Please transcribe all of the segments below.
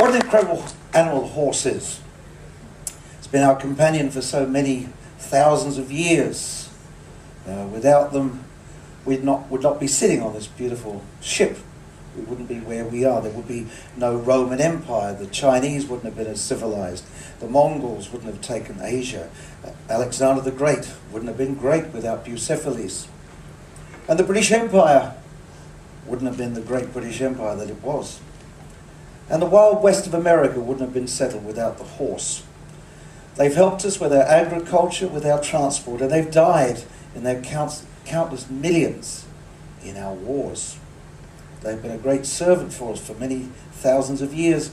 What an incredible animal the horse is. It's been our companion for so many thousands of years. Without them, would not be sitting on this beautiful ship. We wouldn't be where we are. There would be no Roman Empire. The Chinese wouldn't have been as civilized. The Mongols wouldn't have taken Asia. Alexander the Great wouldn't have been great without Bucephalus. And the British Empire wouldn't have been the great British Empire that it was. And the wild west of America wouldn't have been settled without the horse. They've helped us with our agriculture, with our transport, and they've died in their countless millions in our wars. They've been a great servant for us for many thousands of years,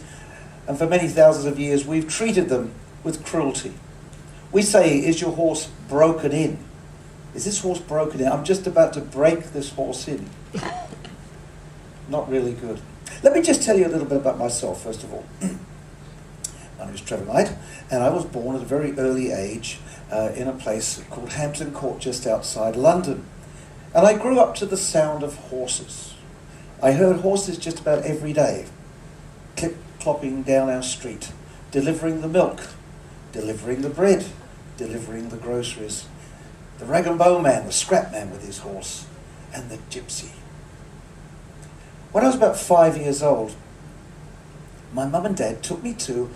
and for many thousands of years we've treated them with cruelty. We say, is your horse broken in? Is this horse broken in? I'm just about to break this horse in. Not really good. Let me just tell you a little bit about myself, first of all. My name is Trevor, and I was born at a very early age in a place called Hampton Court, just outside London. And I grew up to the sound of horses. I heard horses just about every day, clip-clopping down our street, delivering the milk, delivering the bread, delivering the groceries, the rag and bone man, the scrap man with his horse, and the gypsy. When I was about 5 years old, my mum and dad took me to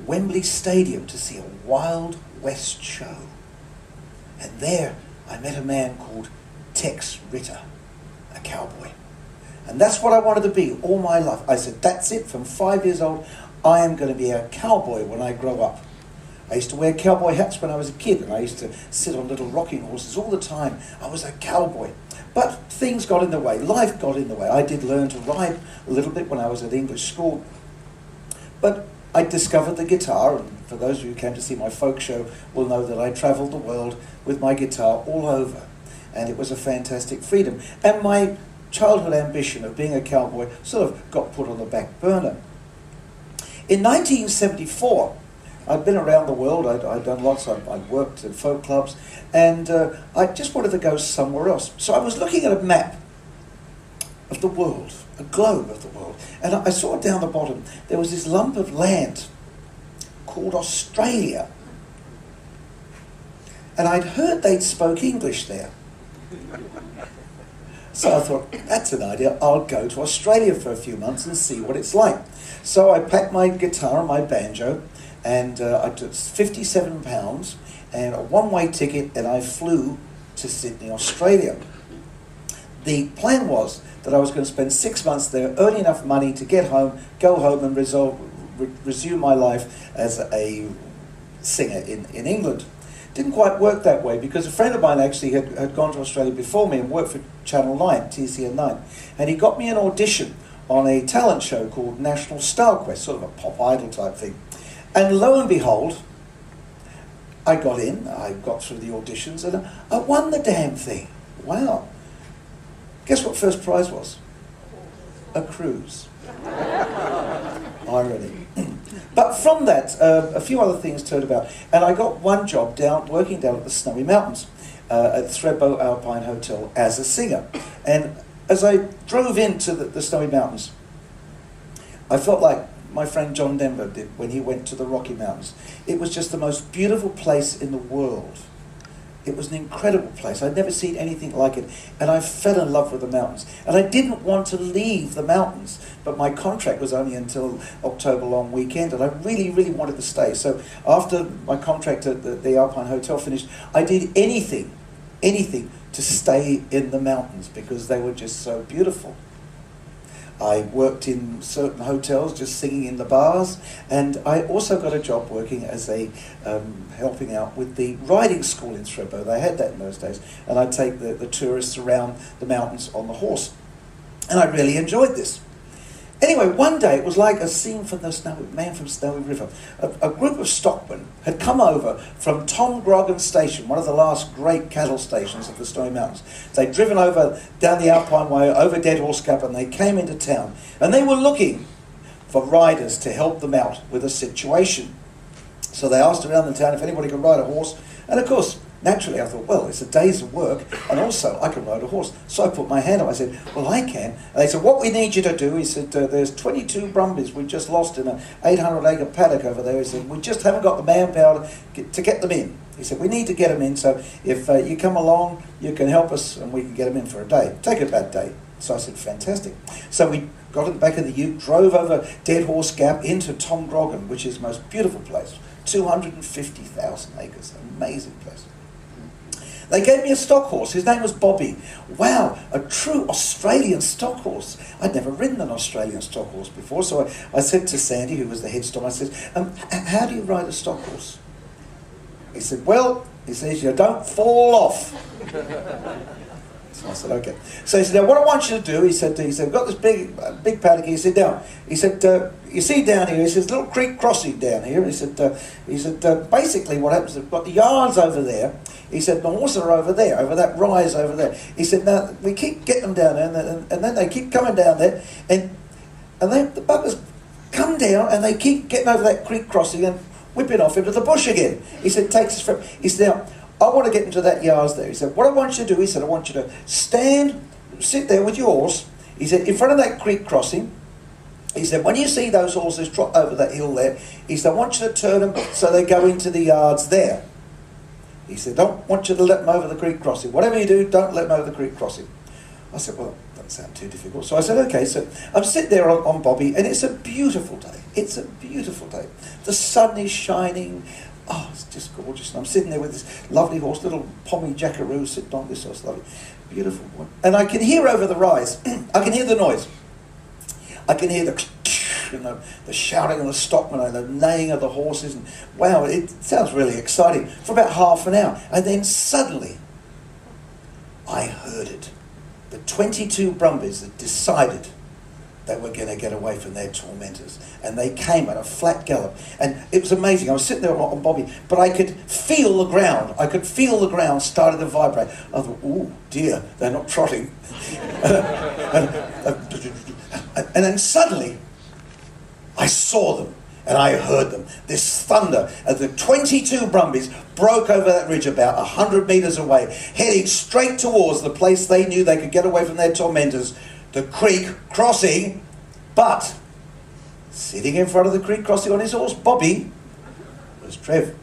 Wembley Stadium to see a Wild West show. And there I met a man called Tex Ritter, a cowboy. And that's what I wanted to be all my life. I said, that's it, from 5 years old, I am going to be a cowboy when I grow up. I used to wear cowboy hats when I was a kid, and I used to sit on little rocking horses all the time. I was a cowboy. But things got in the way. Life got in the way. I did learn to ride a little bit when I was at English school. But I discovered the guitar, and for those of you who came to see my folk show will know that I travelled the world with my guitar all over. And it was a fantastic freedom. And my childhood ambition of being a cowboy sort of got put on the back burner. In 1974, I'd been around the world, I'd done lots, I'd worked at folk clubs, and I just wanted to go somewhere else. So I was looking at a map of the world, a globe of the world, and I saw down the bottom, there was this lump of land called Australia. And I'd heard they'd spoke English there. So I thought, that's an idea, I'll go to Australia for a few months and see what it's like. So I packed my guitar and my banjo, and I took £57 and a one-way ticket, and I flew to Sydney, Australia. The plan was that I was going to spend 6 months there, earn enough money to get home, go home and resume my life as a singer in England. Didn't quite work that way, because a friend of mine actually had gone to Australia before me and worked for Channel 9, TCN 9, and he got me an audition on a talent show called National Star Quest, sort of a pop idol type thing. And lo and behold, I got in, I got through the auditions, and I won the damn thing. Wow. Guess what first prize was? A cruise. Irony. But from that, a few other things turned about, and I got one job working down at the Snowy Mountains at Thredbo Alpine Hotel as a singer. And as I drove into the Snowy Mountains, I felt like my friend John Denver did when he went to the Rocky Mountains. It was just the most beautiful place in the world. It was an incredible place. I'd never seen anything like it. And I fell in love with the mountains. And I didn't want to leave the mountains. But my contract was only until October long weekend. And I really, really wanted to stay. So after my contract at the Alpine Hotel finished, I did anything to stay in the mountains, because they were just so beautiful. I worked in certain hotels, just singing in the bars, and I also got a job working as helping out with the riding school in Trevor. They had that in those days, and I'd take the tourists around the mountains on the horse, and I really enjoyed this. Anyway, one day, it was like a scene from the Man from Snowy River. A group of stockmen had come over from Tom Grogan Station, one of the last great cattle stations of the Snowy Mountains. They'd driven over down the Alpine Way, over Dead Horse Gap, and they came into town. And they were looking for riders to help them out with a situation. So they asked around the town if anybody could ride a horse. And of course, naturally I thought, well, it's a day's of work, and also I can ride a horse. So I put my hand up. I said, well, I can. And they said, what we need you to do, he said, there's 22 Brumbies we just lost in an 800-acre paddock over there. He said, we just haven't got the manpower to get them in. He said, we need to get them in, so if you come along, you can help us, and we can get them in for a day. Take about a day. So I said, fantastic. So we got in the back of the ute, drove over Dead Horse Gap into Tom Grogan, which is the most beautiful place. 250,000 acres. Amazing place. They gave me a stock horse. His name was Bobby. Wow, a true Australian stock horse. I'd never ridden an Australian stock horse before, so I said to Sandy, who was the head stockman, I said, how do you ride a stock horse? He said, well, he says, you don't fall off. So I said, okay. So he said, now what I want you to do, he said, we've got this big paddock. He said, now, he said, you see down here, he says, little creek crossing down here. And he said, basically what happens, they've got the yards over there. He said, the horses are over there, over that rise over there. He said, now, we keep getting them down there, and then they keep coming down there, and the buggers come down, and they keep getting over that creek crossing and whipping off into the bush again. He said, takes us from, he said, now, I want to get into that yards there. He said, what I want you to do, he said, I want you to sit there with your horse. He said, in front of that creek crossing. He said, when you see those horses trot over that hill there, he said, I want you to turn them so they go into the yards there. He said, don't want you to let them over the creek crossing. Whatever you do, don't let them over the creek crossing. I said, well, that doesn't sound too difficult. So I said, okay. So I'm sitting there on Bobby, and it's a beautiful day. It's a beautiful day. The sun is shining. Oh, it's just gorgeous. And I'm sitting there with this lovely horse, little Pommy Jackaroo sitting on this horse, lovely, beautiful one. And I can hear over the rise, I can hear the noise. I can hear the shouting of the stockman and the neighing of the horses. And wow, it sounds really exciting for about half an hour. And then suddenly, I heard it. The 22 Brumbies that decided they were going to get away from their tormentors. And they came at a flat gallop. And it was amazing. I was sitting there on Bobby, but I could feel the ground. I could feel the ground starting to vibrate. I thought, oh dear, they're not trotting. And then suddenly, I saw them and I heard them. This thunder as the 22 Brumbies broke over that ridge about 100 metres away, heading straight towards the place they knew they could get away from their tormentors, the creek crossing. But sitting in front of the creek crossing on his horse, Bobby, was Trevor.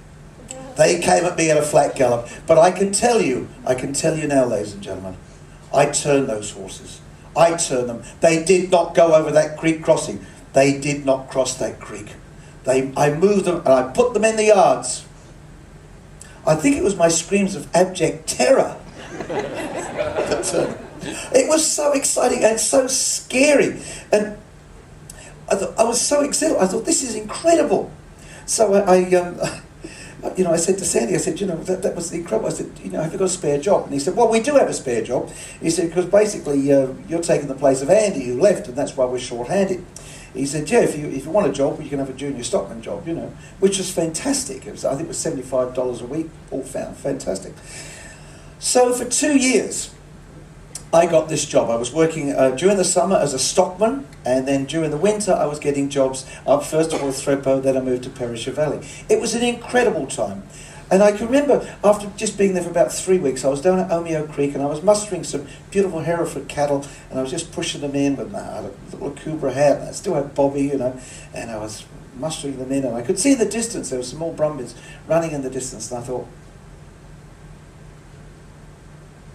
They came at me at a flat gallop. But I can tell you now, ladies and gentlemen, I turned those horses. I turned them. They did not go over that creek crossing. They did not cross that creek. I moved them and I put them in the yards. I think it was my screams of abject terror. It was so exciting and so scary. And I was so excited. I thought, this is incredible. So I said to Sandy, I said, that was incredible. I said, have you got a spare job? And he said, well, we do have a spare job. He said, because basically you're taking the place of Andy, who left, and that's why we're short-handed. He said, yeah, if you want a job, you can have a junior stockman job, which was fantastic. I think it was $75 a week, all found fantastic. So for 2 years, I got this job. I was working during the summer as a stockman, and then during the winter I was getting jobs up first of all Thredbo, then I moved to Perisher Valley. It was an incredible time. And I can remember after just being there for about 3 weeks, I was down at Omeo Creek and I was mustering some beautiful Hereford cattle, and I was just pushing them in with my little Cobra hat, and I still had Bobby, and I was mustering them in, and I could see in the distance there were some more Brumbies running in the distance, and I thought,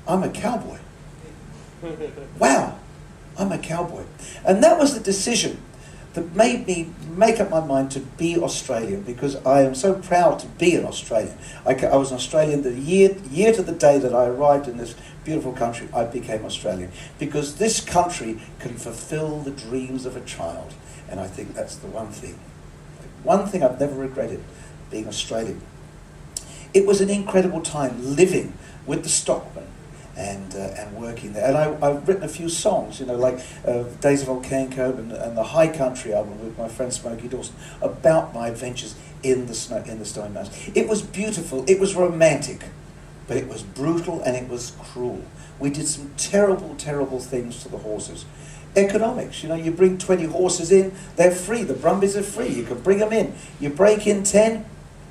I'm a cowboy. Wow, I'm a cowboy. And that was the decision that made me make up my mind to be Australian, because I am so proud to be an Australian. I was an Australian the year to the day that I arrived in this beautiful country. I became Australian because this country can fulfill the dreams of a child, and I think that's the one thing I've never regretted, being Australian. It was an incredible time living with the stockmen and working there. And I've written a few songs, like Days of Old Canco and the High Country album with my friend Smokey Dawson, about my adventures in the Stone Mountains. It was beautiful, it was romantic, but it was brutal and it was cruel. We did some terrible, terrible things to the horses. Economics, you bring 20 horses in, they're free, the Brumbies are free, you can bring them in. You break in 10,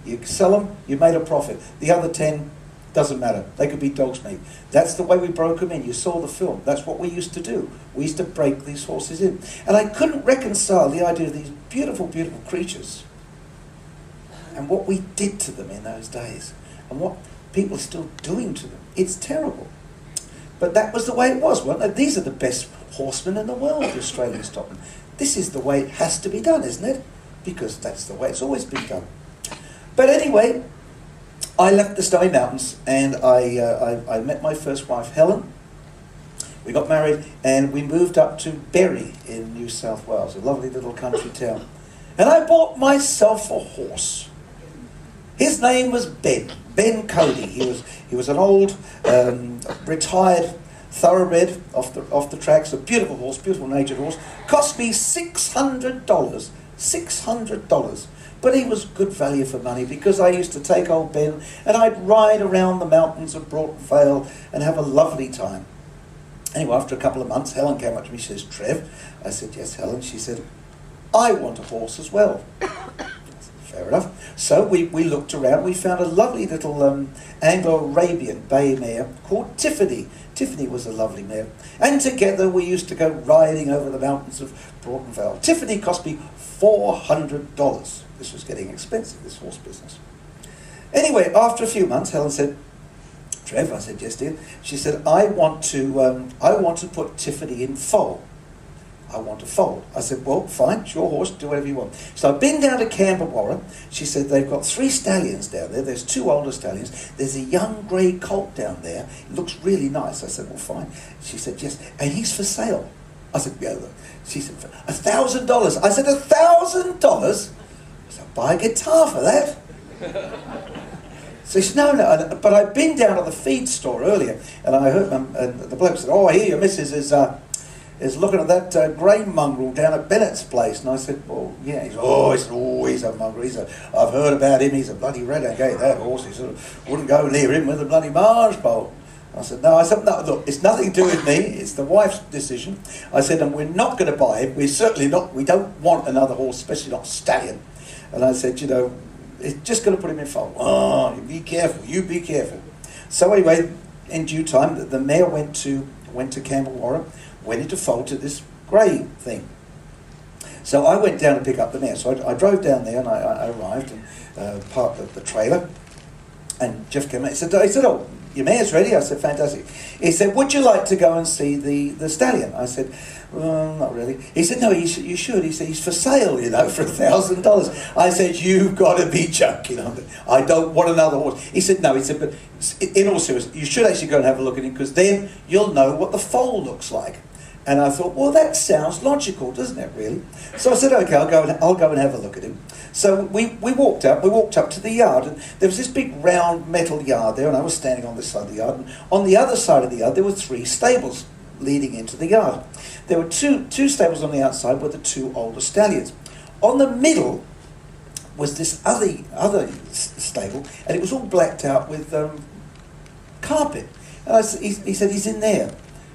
you sell them, you made a profit. The other 10, Doesn't matter. They could be dog's meat. That's the way we broke them in. You saw the film. That's what we used to do. We used to break these horses in. And I couldn't reconcile the idea of these beautiful, beautiful creatures and what we did to them in those days and what people are still doing to them. It's terrible. But that was the way it was, wasn't it? These are the best horsemen in the world, the Australian stockmen. This is the way it has to be done, isn't it? Because that's the way it's always been done. But anyway, I left the Snowy Mountains and I met my first wife, Helen. We got married and we moved up to Berry in New South Wales, a lovely little country town. And I bought myself a horse. His name was Ben Cody. He was an old retired thoroughbred off the tracks, a beautiful horse, beautiful natured horse. Cost me $600. $600. But he was good value for money because I used to take old Ben and I'd ride around the mountains of Broughton Vale and have a lovely time. Anyway, after a couple of months, Helen came up to me. She says, "Trev." I said, "Yes, Helen." She said, "I want a horse as well." Fair enough. So we looked around. We found a lovely little Anglo-Arabian bay mare called Tiffany. Tiffany was a lovely mare. And together we used to go riding over the mountains of Broughton Vale. Tiffany cost me $400. This was getting expensive, this horse business. Anyway, after a few months, Helen said, "Trev," I said, "Yes, dear." She said, I want to put Tiffany in foal. I want to foal. I said, "Well, fine, it's your horse, do whatever you want." So I've been down to Canberra. She said, "They've got 3 stallions down there. There's 2 older stallions. There's a young grey colt down there. It looks really nice." I said, "Well, fine." She said, "Yes, and he's for sale." I said, "Yeah." She said, $1,000. I said, $1,000? I said, "Buy a guitar for that." So she said, no, but I'd been down at the feed store earlier, and I heard and the bloke said, "Oh, I hear your missus is looking at that grey mongrel down at Bennett's place." And I said, "Well, yeah." He said, he's a mongrel. I've heard about him. He's a bloody renegade, that horse. He sort of wouldn't go near him with a bloody marsh pole." I said, no, look, it's nothing to do with me. It's the wife's decision. I said, and we're not going to buy him. We're certainly not. We don't want another horse, especially not stallion. And I said, it's just going to put him in foal. "Oh, you be careful. You be careful." So anyway, in due time, the mare went to Canberra, went into foal to this grey thing. So I went down to pick up the mare. So I drove down there and I arrived and parked the trailer. And Jeff came in. He said, "Oh, your mare's ready?" I said, "Fantastic." He said, "Would you like to go and see the stallion?" I said, "Well, not really." He said, "No, you should." He said, "He's for sale, for $1,000. I said, "You've got to be joking. I don't want another horse." He said, "No." He said, "But in all seriousness, you should actually go and have a look at him because then you'll know what the foal looks like." And I thought, well, that sounds logical, doesn't it, really? So I said, "Okay, I'll go and have a look at him." So we walked up to the yard, and there was this big round metal yard there, and I was standing on this side of the yard, and on the other side of the yard there were 3 stables leading into the yard. There were two stables on the outside with the 2 older stallions. On the middle was this other stable, and it was all blacked out with carpet. And he said, "He's in there."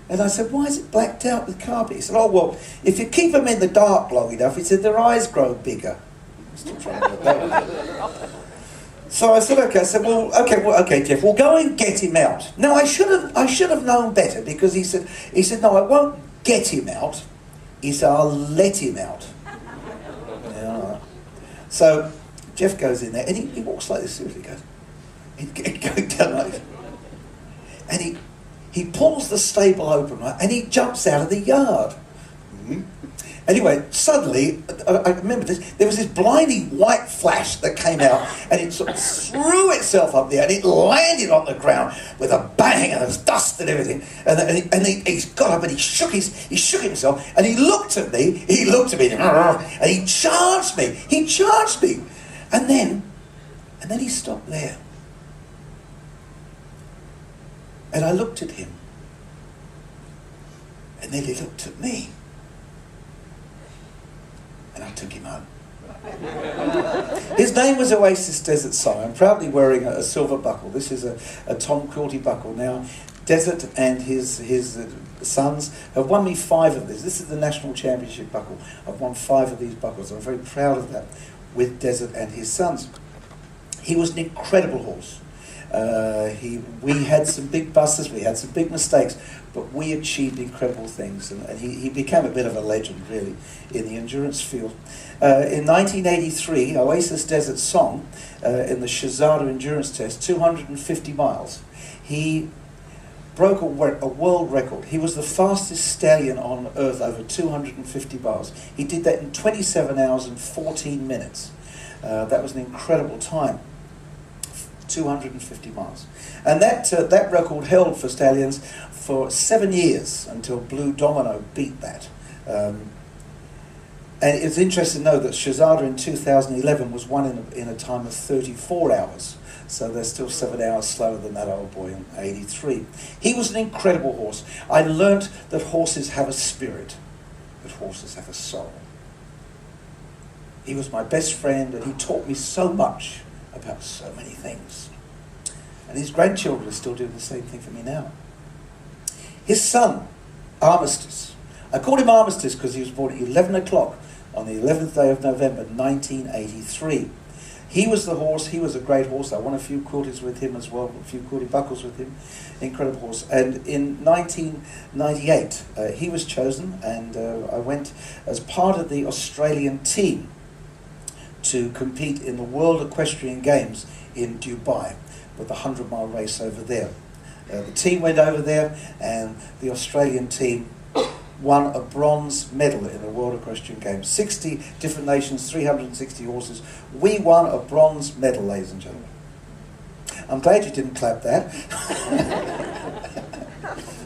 And I said, "Why is it blacked out with carpet?" He said, "Oh, well, if you keep them in the dark long enough," he said, "their eyes grow bigger." I'm still trying to work that one. So I said, "Okay." I said, okay, Jeff, we'll go and get him out." Now, I should have known better because he said, "No, I won't get him out." He said, "I'll let him out." Yeah, all right. So Jeff goes in there and he walks like this. Seriously, he goes down like this. And he pulls the stable open, right, and he jumps out of the yard. Mm-hmm. Anyway, suddenly, I remember this, there was this blinding white flash that came out, and it sort of threw itself up there, and it landed on the ground with a bang, and there was dust and everything. And he got up, and he shook himself, and he looked at me, and he charged me. And then he stopped there. And I looked at him. And then he looked at me. And I took him home. His name was Oasis Desert Simon, proudly wearing a silver buckle. This is a Tom Quilty buckle. Now, Desert and his sons have won me 5 of these. This is the National Championship buckle. I've won 5 of these buckles. I'm very proud of that with Desert and his sons. He was an incredible horse. We had some big busts, we had some big mistakes, but we achieved incredible things, and he became a bit of a legend, really, in the endurance field. In 1983, Oasis Desert Song, in the Shahzada Endurance Test, 250 miles, he broke a world record. He was the fastest stallion on earth over 250 miles. He did that in 27 hours and 14 minutes. That was an incredible time. 250 miles. And that record held for stallions for 7 years until Blue Domino beat that. And it's interesting to know that Shahzada in 2011 was won in a time of 34 hours. So they're still 7 hours slower than that old boy in 83. He was an incredible horse. I learnt that horses have a spirit, that horses have a soul. He was my best friend, and he taught me so much about so many things. And his grandchildren are still doing the same thing for me now. His son, Armistice. I called him Armistice because he was born at 11 o'clock on the 11th day of November 1983. He was the horse, he was a great horse. I won a few quilties with him as well, a few quilty buckles with him. Incredible horse. And in 1998, he was chosen, and I went as part of the Australian team to compete in the World Equestrian Games in Dubai with the 100-mile race over there. The team went over there, and the Australian team won a bronze medal in the World Equestrian Games. 60 different nations, 360 horses. We won a bronze medal, ladies and gentlemen. I'm glad you didn't clap that.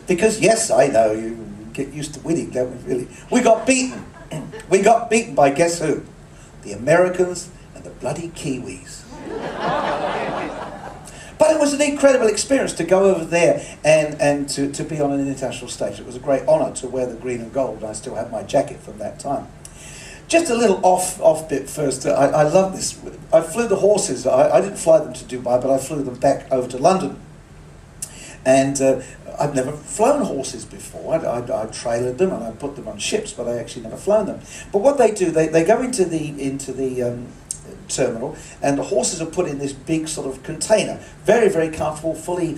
Because yes, I know, you get used to winning, don't we, really? We got beaten. We got beaten by guess who? The Americans and the bloody Kiwis. But it was an incredible experience to go over there and to be on an international stage. It was a great honour to wear the green and gold, and I still have my jacket from that time. Just a little off bit first. I love this. I flew the horses. I didn't fly them to Dubai, but I flew them back over to London. And I've never flown horses before. I trailered them and I put them on ships, but I actually never flown them. But what they do, they go into the terminal, and the horses are put in this big sort of container, very, very comfortable, fully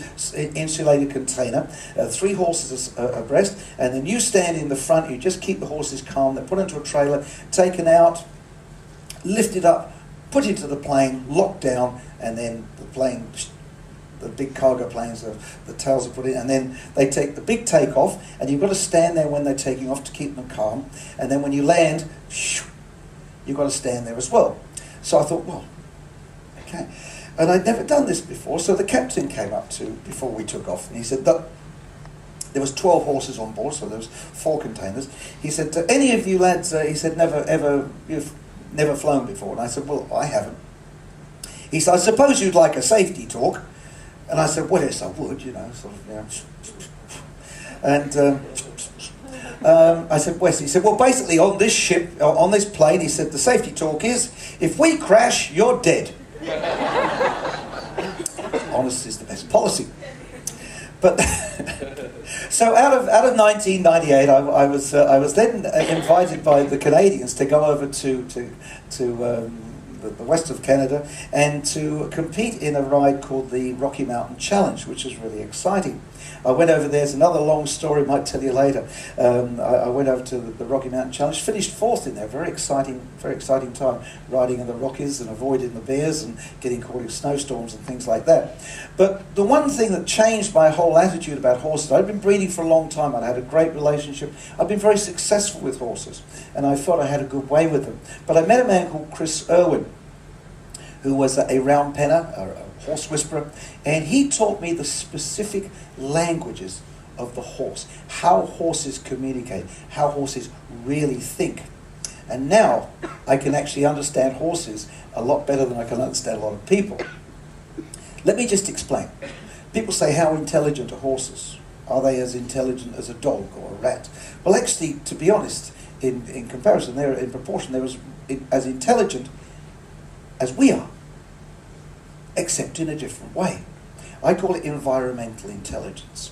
insulated container, 3 horses abreast, and then you stand in the front, you just keep the horses calm, they're put into a trailer, taken out, lifted up, put into the plane, locked down, and then the plane, the big cargo planes, the tails are put in, and then they take the big takeoff, and you've got to stand there when they're taking off to keep them calm, and then when you land, you've got to stand there as well. So I thought, well, okay. And I'd never done this before, so the captain came up before we took off, and he said, there was 12 horses on board, so there was 4 containers. He said, any of you lads, he said, you've never flown before? And I said, well, I haven't. He said, I suppose you'd like a safety talk. And I said, well, yes, I would, sort of, And I said, Wes, he said, well, basically on this ship, on this plane, he said, the safety talk is, if we crash, you're dead. Honesty is the best policy. But so out of 1998, I was then invited by the Canadians to go over to the west of Canada and to compete in a ride called the Rocky Mountain Challenge, which is really exciting. I went over there, it's another long story, might tell you later. I went over to the Rocky Mountain Challenge, finished 4th in there, very exciting time, riding in the Rockies and avoiding the bears and getting caught in snowstorms and things like that. But the one thing that changed my whole attitude about horses, I'd been breeding for a long time, I'd had a great relationship, I'd been very successful with horses, and I felt I had a good way with them. But I met a man called Chris Irwin, who was a round penner, a horse whisperer, and he taught me the specific languages of the horse, how horses communicate, how horses really think. And now I can actually understand horses a lot better than I can understand a lot of people. Let me just explain. People say, how intelligent are horses? Are they as intelligent as a dog or a rat? Well, actually, to be honest, in comparison, in proportion, they're as intelligent as we are, except in a different way. I call it environmental intelligence.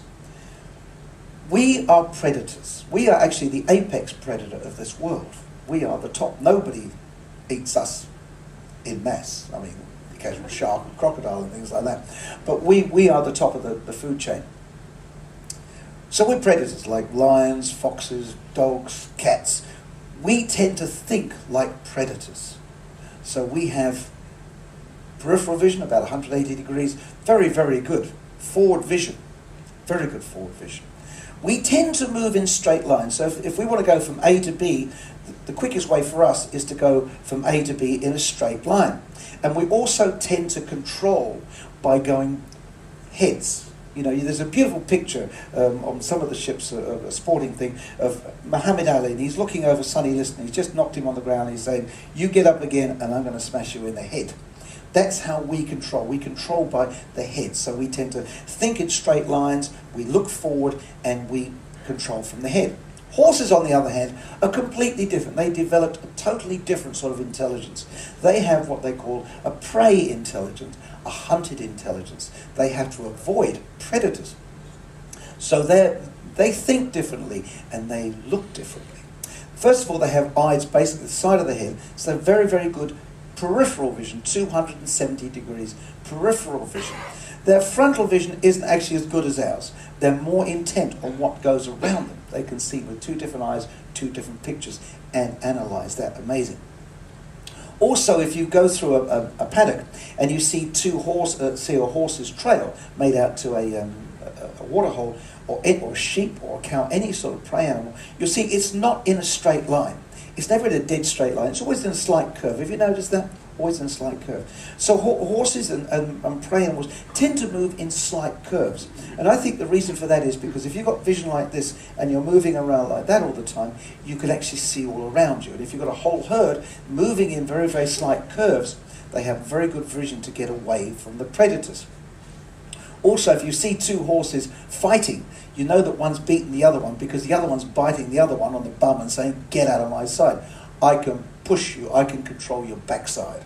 We are predators. We are actually the apex predator of this world. We are the top. Nobody eats us in mass. I mean, the occasional shark and crocodile and things like that. But we are the top of the food chain. So we're predators like lions, foxes, dogs, cats. We tend to think like predators. So we have peripheral vision, about 180 degrees, very, very good. Forward vision, very good forward vision. We tend to move in straight lines. So if we want to go from A to B, the quickest way for us is to go from A to B in a straight line. And we also tend to control by going heads. You know, there's a beautiful picture on some of the ships, a sporting thing, of Muhammad Ali, and he's looking over Sonny Liston. He's just knocked him on the ground. He's saying, "You get up again, and I'm going to smash you in the head." That's how we control. We control by the head. So we tend to think in straight lines, we look forward, and we control from the head. Horses, on the other hand, are completely different. They developed a totally different sort of intelligence. They have what they call a prey intelligence, a hunted intelligence. They have to avoid predators. So they think differently and they look differently. First of all, they have eyes basically the side of the head, so very, very good peripheral vision, 270 degrees peripheral vision. Their frontal vision isn't actually as good as ours. They're more intent on what goes around them. They can see with two different eyes, two different pictures, and analyse that. Amazing. Also, if you go through a paddock and you see see a horse's trail made out to a waterhole, or a sheep or a cow, any sort of prey animal, you'll see it's not in a straight line. It's never in a dead straight line. It's always in a slight curve. Have you noticed that? Always in a slight curve. So horses and prey animals tend to move in slight curves. And I think the reason for that is because if you've got vision like this and you're moving around like that all the time, you can actually see all around you. And if you've got a whole herd moving in very, very slight curves, they have very good vision to get away from the predators. Also, if you see two horses fighting, you know that one's beaten the other one because the other one's biting the other one on the bum and saying, "Get out of my sight. I can push you. I can control your backside."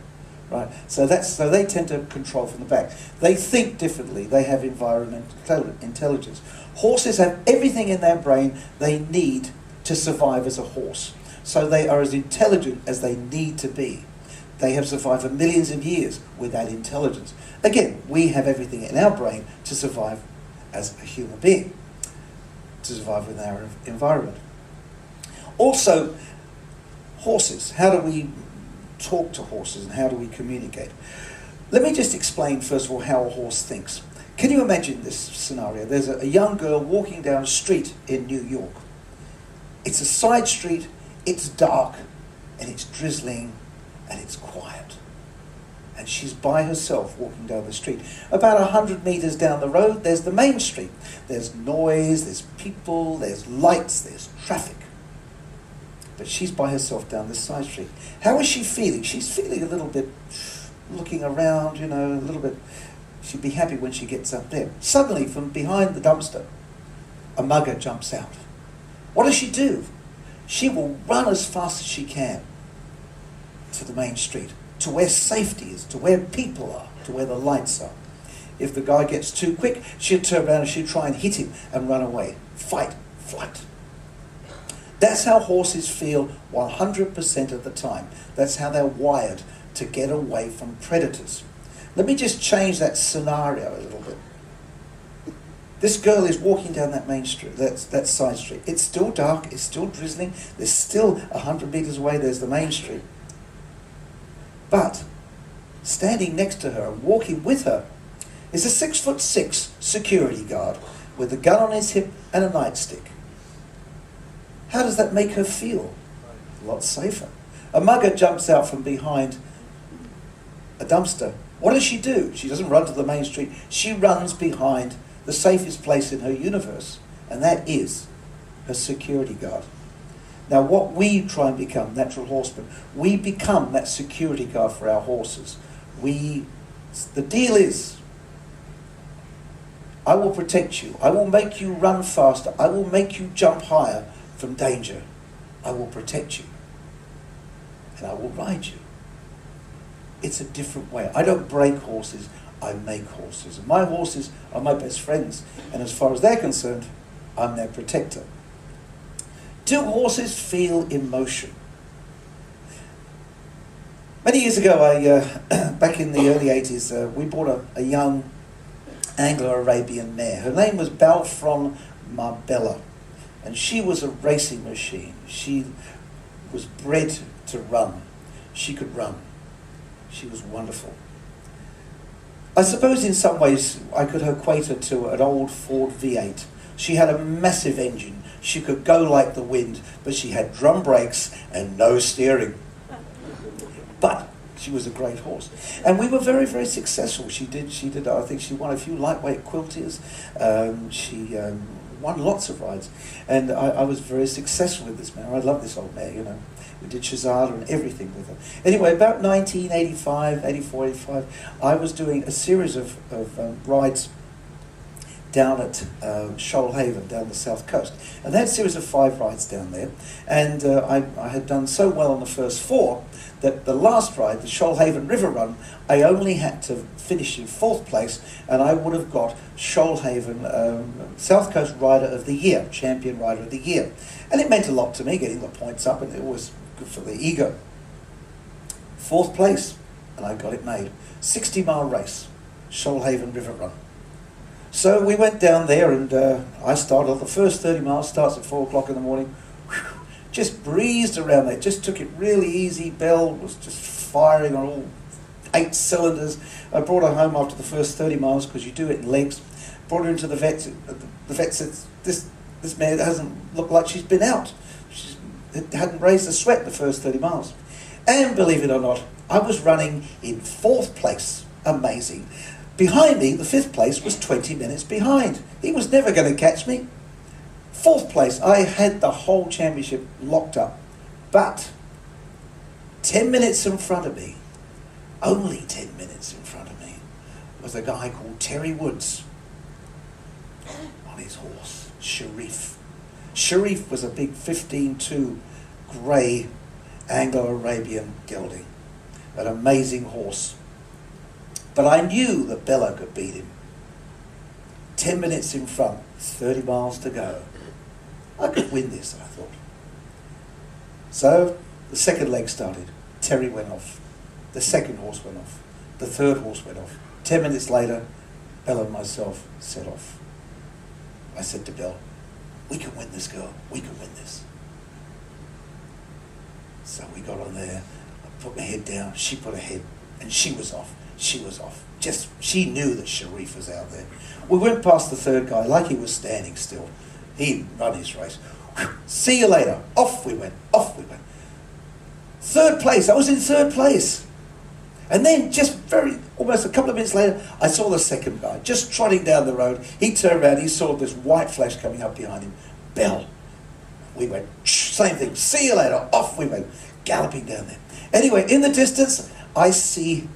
Right? So they tend to control from the back. They think differently. They have environmental intelligence. Horses have everything in their brain they need to survive as a horse. So they are as intelligent as they need to be. They have survived for millions of years with that intelligence. Again, we have everything in our brain to survive as a human being, to survive within our environment. Also, horses. How do we talk to horses and how do we communicate? Let me just explain, first of all, how a horse thinks. Can you imagine this scenario? There's a young girl walking down a street in New York. It's a side street, it's dark, and it's drizzling, and it's quiet. And she's by herself walking down the street. About 100 meters down the road, there's the main street. There's noise, there's people, there's lights, there's traffic. But she's by herself down this side street. How is she feeling? She's feeling a little bit looking around, a little bit. She'd be happy when she gets up there. Suddenly, from behind the dumpster, a mugger jumps out. What does she do? She will run as fast as she can to the main street, to where safety is, to where people are, to where the lights are. If the guy gets too quick, she'll turn around and she'll try and hit him and run away. Fight, flight. That's how horses feel 100% of the time. That's how they're wired to get away from predators. Let me just change that scenario a little bit. This girl is walking down that main street, that side street. It's still dark, it's still drizzling, there's still 100 meters away, there's the main street. But standing next to her and walking with her is a 6'6" security guard with a gun on his hip and a nightstick. How does that make her feel? A lot safer. A mugger jumps out from behind a dumpster. What does she do? She doesn't run to the main street. She runs behind the safest place in her universe, and that is her security guard. Now, what we try and become, natural horsemen, we become that security guard for our horses. The deal is, I will protect you. I will make you run faster. I will make you jump higher from danger. I will protect you. And I will ride you. It's a different way. I don't break horses, I make horses. And my horses are my best friends. And as far as they're concerned, I'm their protector. Do horses feel emotion? Many years ago, back in the early 80s, we bought a young Anglo-Arabian mare. Her name was Balfron Marbella, and she was a racing machine. She was bred to run. She could run. She was wonderful. I suppose in some ways I could equate her to an old Ford V8. She had a massive engine. She could go like the wind, but she had drum brakes and no steering. But she was a great horse. And we were very, very successful. She did, I think she won a few lightweight quilters. She won lots of rides. And I was very successful with this mare. I love this old mare, you know. We did Shazada and everything with her. Anyway, about 1985, 84, 85, I was doing a series of rides down at Shoalhaven, down the south coast. And they had a series of 5 rides down there. And I had done so well on the first 4 that the last ride, the Shoalhaven River Run, I only had to finish in 4th place, and I would have got Shoalhaven South Coast Rider of the Year, Champion Rider of the Year. And it meant a lot to me, getting the points up, and it was good for the ego. 4th place, and I got it made. 60-mile race, Shoalhaven River Run. So we went down there, and I started off. The first 30 miles starts at 4 o'clock in the morning. Whew, just breezed around there, just took it really easy. Bell was just firing on all 8 cylinders. I brought her home after the first 30 miles because you do it in legs. Brought her into the vet. The vet said, this mare doesn't look like she's been out. She hadn't raised a sweat the first 30 miles. And believe it or not, I was running in 4th place. Amazing. Behind me, the 5th place was 20 minutes behind. He was never going to catch me. 4th place, I had the whole championship locked up. But 10 minutes in front of me, only 10 minutes in front of me, was a guy called Terry Woods on his horse, Sharif. Sharif was a big 15-2 grey Anglo-Arabian gelding, an amazing horse. But I knew that Bella could beat him. 10 minutes in front, 30 miles to go. I could win this, I thought. So the second leg started. Terry went off. The second horse went off. The third horse went off. 10 minutes later, Bella and myself set off. I said to Belle, we can win this, girl. We can win this. So we got on there. I put my head down. She put her head. And she was off. She was off. She knew that Sharif was out there. We went past the third guy like he was standing still. He'd run his race. See you later. Off we went. Off we went. 3rd place. I was in 3rd place. And then almost a couple of minutes later, I saw the second guy just trotting down the road. He turned around. He saw this white flash coming up behind him. Bell. We went. Same thing. See you later. Off we went. Galloping down there. Anyway, in the distance, I see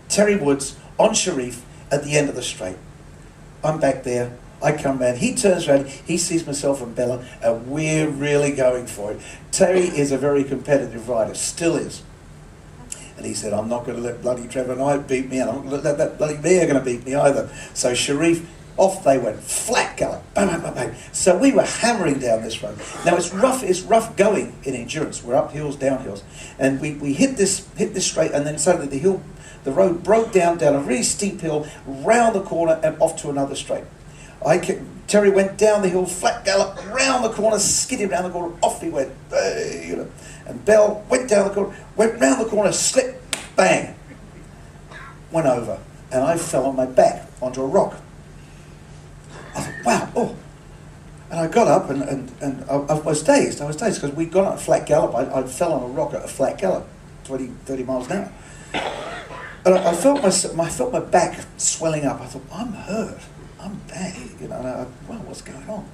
Terry Woods on Sharif at the end of the straight. I'm back there. I come round. He turns around. He sees myself and Bella, and we're really going for it. Terry is a very competitive rider, still is. And he said, I'm not going to let bloody Trevor Knight beat me, and I'm not going to let that bloody mare going to beat me either. So Sharif, off they went, flat gallop, bang, bang, bang, bang. So we were hammering down this road. Now it's rough going in endurance. We're up hills, down hills. And we hit this straight, and then suddenly the road broke down a really steep hill, round the corner and off to another straight. Terry went down the hill, flat gallop, round the corner, skidded round the corner, off he went. And Bell went down the corner, went round the corner, slipped, bang, went over. And I fell on my back onto a rock. I thought, wow, oh. And I got up and I was dazed. Because we'd gone at a flat gallop. I fell on a rock at a flat gallop, 20, 30 miles an hour. And I felt my back swelling up. I thought, I'm hurt. I'm bad. Well, what's going on?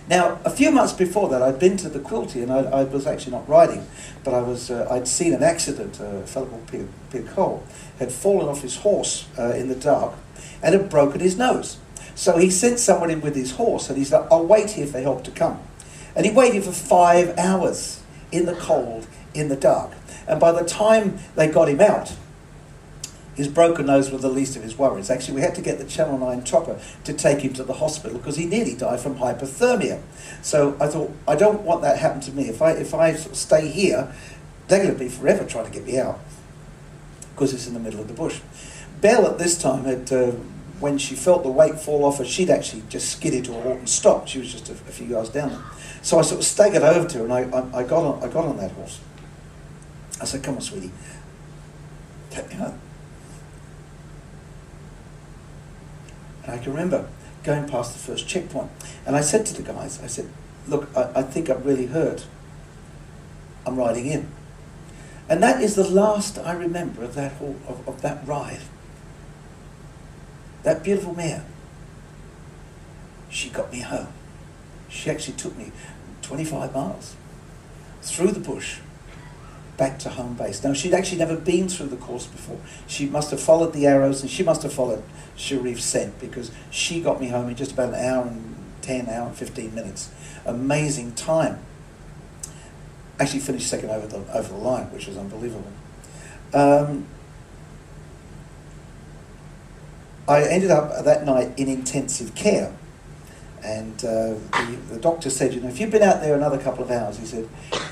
Now, a few months before that, I'd been to the Quilty, and I was actually not riding, but I'd seen an accident. A fellow called Peter Cole had fallen off his horse in the dark and had broken his nose. So he sent someone in with his horse, and he's like, I'll wait here for help to come. And he waited for 5 hours in the cold, in the dark. And by the time they got him out, his broken nose was the least of his worries. Actually, we had to get the Channel 9 chopper to take him to the hospital because he nearly died from hypothermia. So I thought, I don't want that to happen to me. If I stay here, They're going to be forever trying to get me out because it's in the middle of the bush. Belle at this time had, when she felt the weight fall off her, she'd actually just skidded to a halt and stopped. She was just a few yards down there. So I sort of staggered over to her and I got on that horse. I said, "Come on, sweetie, take me home." And I can remember going past the first checkpoint. And I said to the guys, I said, "Look, I think I'm really hurt. I'm riding in." And that is the last I remember of that of that ride. That beautiful mare, she got me home. She actually took me 25 miles through the bush back to home base. Now, she'd actually never been through the course before. She must have followed the arrows and she must have followed Sharif's scent, because she got me home in just about an hour and 15 minutes. Amazing time. Actually finished second over the line, which was unbelievable. I ended up that night in intensive care. And the doctor said, "You know, if you'd been out there another couple of hours," he said,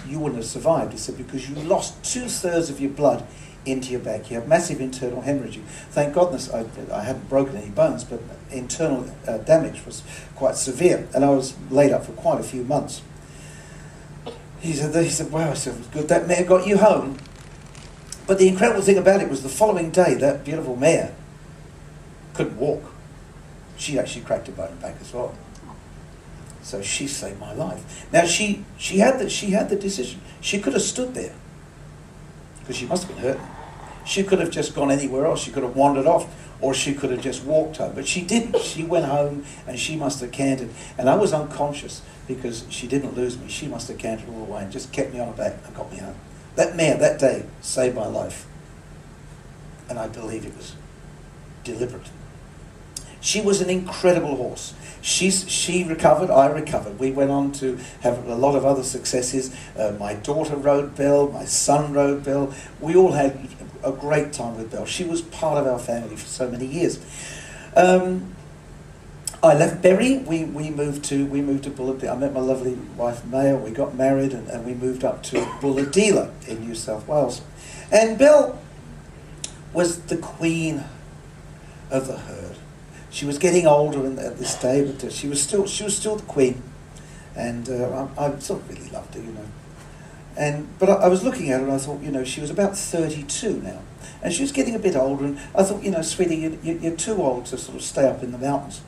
"you wouldn't have survived." He said, "because you lost 2/3 of your blood into your back. You have massive internal hemorrhage. Thank goodness I hadn't broken any bones, but internal damage was quite severe. And I was laid up for quite a few months." He said, "Wow," I said, "it was good. That mare got you home." But the incredible thing about it was the following day, that beautiful mare couldn't walk. She actually cracked her bone and back as well. So she saved my life. Now she had the decision. She could have stood there, because she must have been hurting. She could have just gone anywhere else. She could have wandered off, or she could have just walked home. But she didn't. She went home, and she must have cantered. And I was unconscious because she didn't lose me. She must have cantered all the way and just kept me on her back and got me home. That mare that day saved my life, and I believe it was deliberate. She was an incredible horse. She recovered, I recovered. We went on to have a lot of other successes. My daughter rode Belle, my son rode Belle. We all had a great time with Belle. She was part of our family for so many years. I left Berry. We moved to Bulladila. I met my lovely wife Maya. We got married and we moved up to Bulladila in New South Wales. And Belle was the queen of the herd. She was getting older at this day, but she was still the queen, and I sort of really loved her, you know. But I was looking at her and I thought, you know, she was about 32 now, and she was getting a bit older. And I thought, you know, sweetie, you're too old to sort of stay up in the mountains.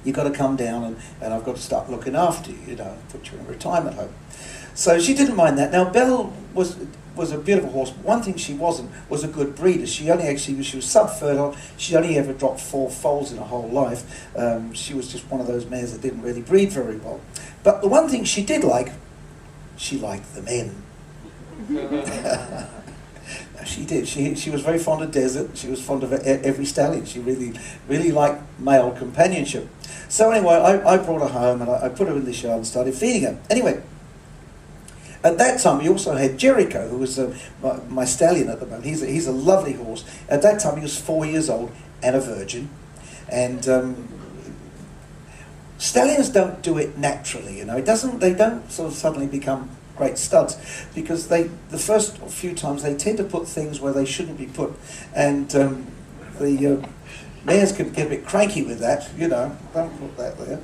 You've got to come down, and I've got to start looking after you, you know, put you in a retirement home. So she didn't mind that. Now Belle was a beautiful horse, but one thing she wasn't was a good breeder. She was sub-fertile. She only ever dropped 4 foals in her whole life. She was just one of those mares that didn't really breed very well. But the one thing she did like, she liked the men. She did. She was very fond of desert. She was fond of every stallion. She really liked male companionship. So anyway, I brought her home and I put her in the yard and started feeding her. Anyway, at that time, we also had Jericho, who was my stallion at the moment. He's a lovely horse. At that time, he was 4 years old and a virgin. And stallions don't do it naturally, you know. They don't sort of suddenly become great studs, because the first few times they tend to put things where they shouldn't be put, and the mares can get a bit cranky with that, you know. Don't put that there.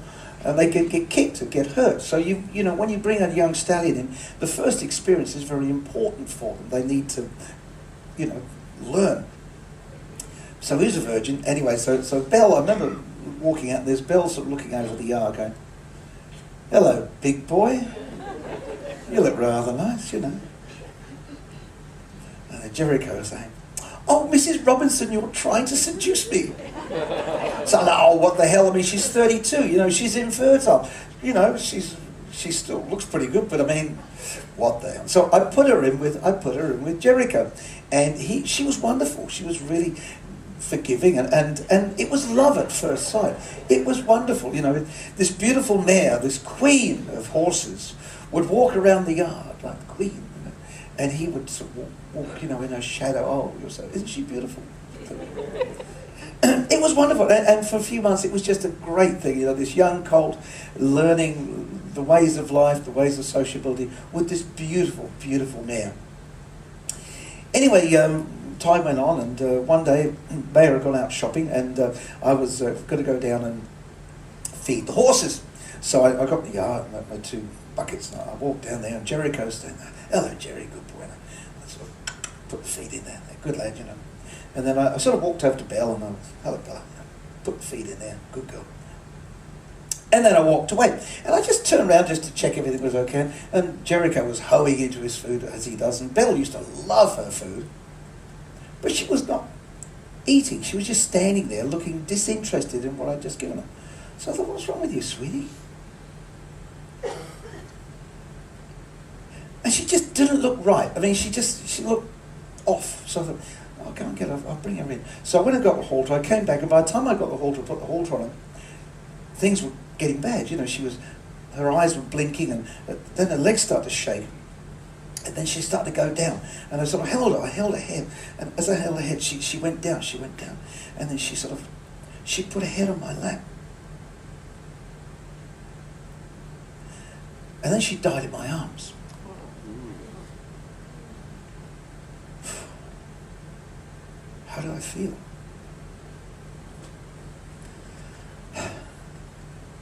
And they get kicked and get hurt. So you know, when you bring a young stallion in, the first experience is very important for them. They need to, you know, learn. So he's a virgin. Anyway, so Belle, I remember walking out, and there's Belle sort of looking over the yard going, "Hello, big boy. You look rather nice, you know." And then Jericho was saying, "Oh, Mrs. Robinson, you're trying to seduce me." So, oh, what the hell? I mean, she's 32. You know, she's infertile. You know, she still looks pretty good, but I mean, what the hell? So I put her in with Jericho, and she was wonderful. She was really forgiving, and it was love at first sight. It was wonderful. You know, this beautiful mare, this queen of horses, would walk around the yard like the queen, you know, and he would sort of walk, you know, in her shadow. Oh, you're so, isn't she beautiful? It was wonderful, and for a few months it was just a great thing, you know, this young colt learning the ways of life, the ways of sociability with this beautiful, beautiful mare. Anyway, time went on, and one day Mayor had gone out shopping, and I was going to go down and feed the horses. So I got the yard and my 2 buckets, and I walked down there, and Jericho's standing there. Hello, Jerry, good boy. And I sort of put the feed in there. Good lad, you know. And then I sort of walked over to Belle, and I was, hello, Bella. Put the feed in there. Good girl. And then I walked away. And I just turned around just to check everything was okay. And Jericho was hoeing into his food, as he does. And Belle used to love her food. But she was not eating. She was just standing there looking disinterested in what I'd just given her. So I thought, what's wrong with you, sweetie? And she just didn't look right. I mean, she looked off. So I thought, I'll go and get her, I'll bring her in. So I went and got the halter. I came back, and by the time I got the halter, put the halter on her, things were getting bad. You know, her eyes were blinking, and then her legs started to shake. And then she started to go down. And I sort of held her head. And as I held her head, she went down. And then she put her head on my lap. And then she died in my arms. How do I feel?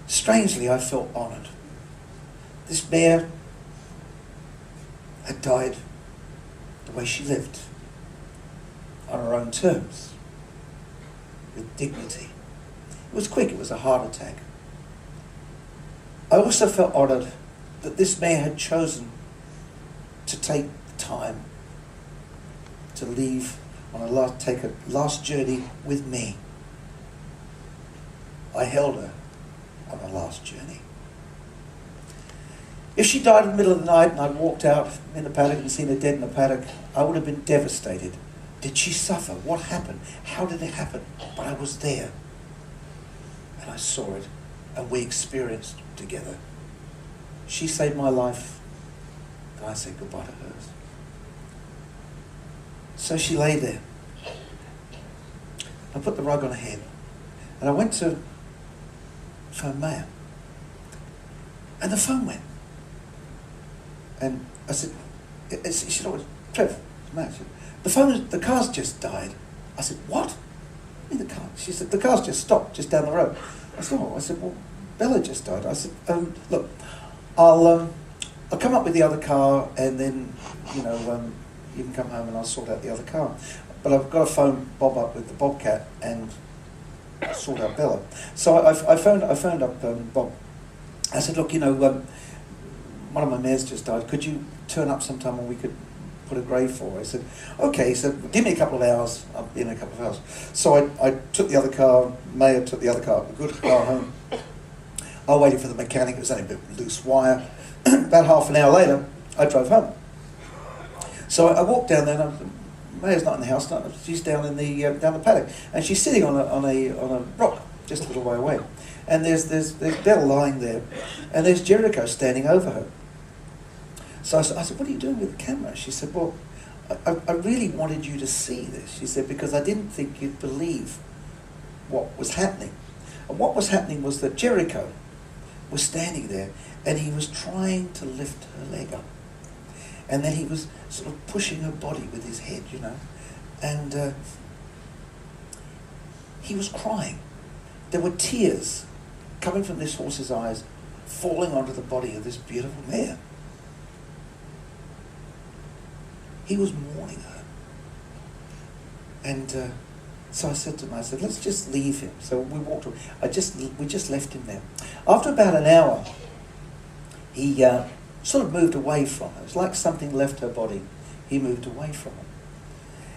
Strangely, I felt honoured. This mare had died the way she lived, on her own terms, with dignity. It was quick, it was a heart attack. I also felt honoured that this mare had chosen to take the time to leave take a last journey with me. I held her on a last journey. If she died in the middle of the night and I'd walked out in the paddock and seen her dead in the paddock, I would have been devastated. Did she suffer? What happened? How did it happen? But I was there. And I saw it. And we experienced it together. She saved my life. And I said goodbye to hers. So she lay there. I put the rug on her head. And I went to phone Maya. And the phone went. And I said, she said, oh, Trevor, Maya. The car's just died. I said, what? What do you mean the car? She said, the car's just stopped, just down the road. I said, oh. I said, well, Bella just died. I said, look, I'll come up with the other car, and then, you can come home and I'll sort out the other car. But I've got to phone Bob up with the Bobcat and sort out Bella. So I phoned up Bob. I said, look, one of my mares just died. Could you turn up sometime when we could put a grave for her? I said, okay. He said, give me a couple of hours. I'll be in a couple of hours. So I took the other car. Maya took the other car. A good car home. I waited for the mechanic. It was only a bit loose wire. About half an hour later, I drove home. So I walked down there, and Maya's not in the house. No, she's down in down the paddock, and she's sitting on a rock just a little way away. And there's Belle lying there, and there's Jericho standing over her. So I said, what are you doing with the camera? She said, well, I really wanted you to see this. She said, because I didn't think you'd believe what was happening. And what was happening was that Jericho was standing there, and he was trying to lift her leg up. And then he was sort of pushing her body with his head, and he was crying. There were tears coming from this horse's eyes, falling onto the body of this beautiful mare. He was mourning her. And so I said to him, let's just leave him. So we walked away. We just left him there. After about an hour, he sort of moved away from her. It was like something left her body. He moved away from her.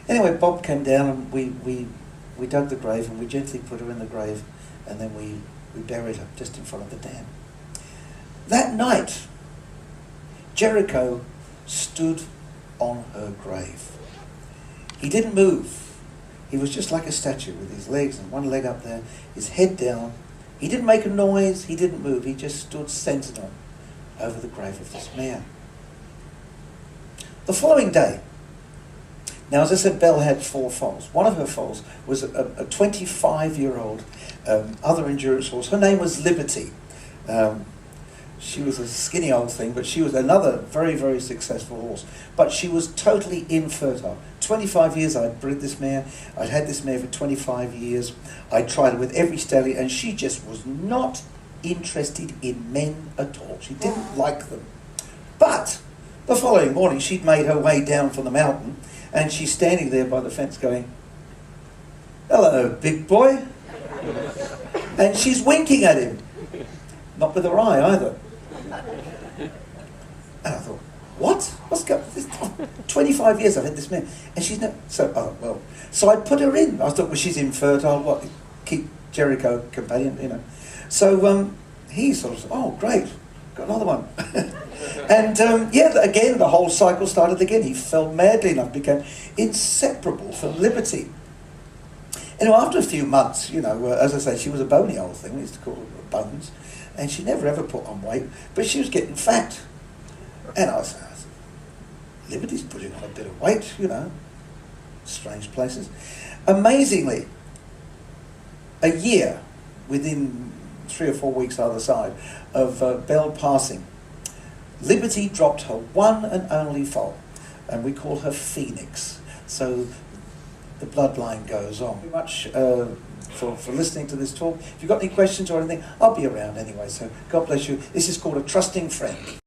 Anyway, Bob came down, and we dug the grave, and we gently put her in the grave, and then we buried her just in front of the dam. That night, Jericho stood on her grave. He didn't move. He was just like a statue with his legs and one leg up there, his head down. He didn't make a noise. He didn't move. He just stood sentinel over the grave of this man. The following day, now as I said, Belle had 4 foals. One of her foals was a 25-year-old other endurance horse. Her name was Liberty. She was a skinny old thing, but she was another very, very successful horse. But she was totally infertile. 25 years I'd bred this mare. I'd had this mare for 25 years. I tried it with every stallion, and she just was not interested in men at all. She didn't like them. But the following morning, she'd made her way down from the mountain, and she's standing there by the fence going, "Hello, big boy." And she's winking at him. Not with her eye either. And I thought, what? What's going on? 25 years I've had this mare. And she's never... So I put her in. I thought, well, she's infertile. What? Keep Jericho companion, you know. So he sort of said, oh, great. Got another one. And again, the whole cycle started again. He fell madly in love, became inseparable for liberty. Anyway, after a few months, as I say, she was a bony old thing. We used to call her bones. And she never ever put on weight, but she was getting fat. And I said, Liberty's putting on a bit of weight, strange places. Amazingly, a year, within 3 or 4 weeks either side of Belle passing, Liberty dropped her one and only foal, and we call her Phoenix. So the bloodline goes on. Very much for listening to this talk. If you've got any questions or anything, I'll be around anyway, so God bless you. This is called A Trusting Friend.